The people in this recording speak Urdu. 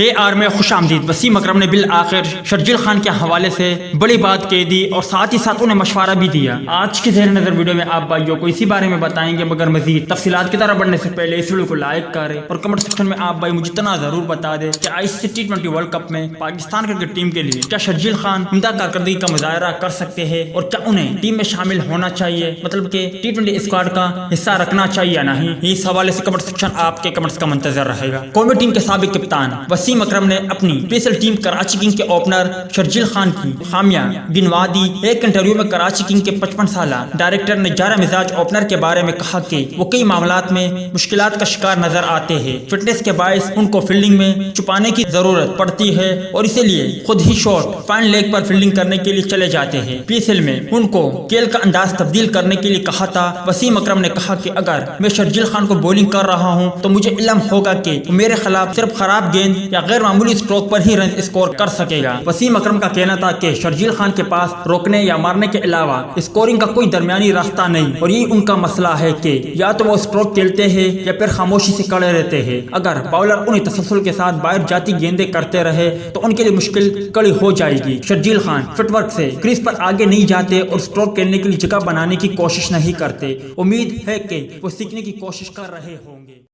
AR میں خوش آمدید۔ وسیم اکرم نے بالآخر شرجیل خان کے حوالے سے بڑی بات کہہ دی اور ساتھ ہی ساتھ انہیں مشورہ بھی دیا۔ آج کے زیر نظر ویڈیو میں آپ بھائیوں کو اسی بارے میں بتائیں گے، مگر مزید تفصیلات کی طرف بڑھنے سے پہلے اس ویڈیو کو لائک کریں اور کمنٹ سیکشن میں آپ بھائی مجھے اتنا ضرور بتا دیں کہ ICC T20 ورلڈ کپ میں پاکستان کرکٹ ٹیم کے لیے کیا شرجیل خان عمدہ کارکردگی کا مظاہرہ کر سکتے ہیں اور کیا انہیں ٹیم میں شامل ہونا چاہیے، مطلب کہ T20 اسکواڈ کا حصہ رکھنا چاہیے یا نہیں۔ اس حوالے سے کمنٹ سیکشن آپ کے کمنٹس کا منتظر رہے گا۔ قومی ٹیم کے سابق کپتان وسیم اکرم نے اپنی PSL ٹیم کراچی کنگ کے اوپنر شرجیل خان کی خامیاں گنوا دی۔ ایک انٹرویو میں کراچی کنگ کے 55 سالہ ڈائریکٹر نے جارہ مزاج اوپنر کے بارے میں کہا کہ وہ کئی معاملات میں مشکلات کا شکار نظر آتے ہیں۔ فٹنس کے باعث ان کو فیلڈنگ میں چھپانے کی ضرورت پڑتی ہے اور اسی لیے خود ہی شارٹ فائن لیگ پر فیلڈنگ کرنے کے لیے چلے جاتے ہیں۔ PSL میں ان کو کھیل کا انداز تبدیل کرنے کے لیے کہا تھا۔ وسیم اکرم نے کہا کہ اگر میں شرجیل خان کو بولنگ کر رہا ہوں تو مجھے علم ہوگا کہ وہ میرے خلاف صرف خراب گیند یا غیر معمولی اسٹروک پر ہی رن اسکور کر سکے گا۔ وسیم اکرم کا کہنا تھا کہ شرجیل خان کے پاس روکنے یا مارنے کے علاوہ اسکورنگ کا کوئی درمیانی راستہ نہیں اور یہ ان کا مسئلہ ہے کہ یا تو وہ اسٹروک کھیلتے ہیں یا پھر خاموشی سے کڑے رہتے ہیں۔ اگر باؤلر انہیں تسلسل کے ساتھ باہر جاتی گیندیں کرتے رہے تو ان کے لیے مشکل کڑی ہو جائے گی۔ شرجیل خان فٹ ورک سے کریز پر آگے نہیں جاتے اور اسٹروک کھیلنے کے لیے جگہ بنانے کی کوشش نہیں کرتے۔ امید ہے کہ وہ سیکھنے کی کوشش کر رہے ہوں گے۔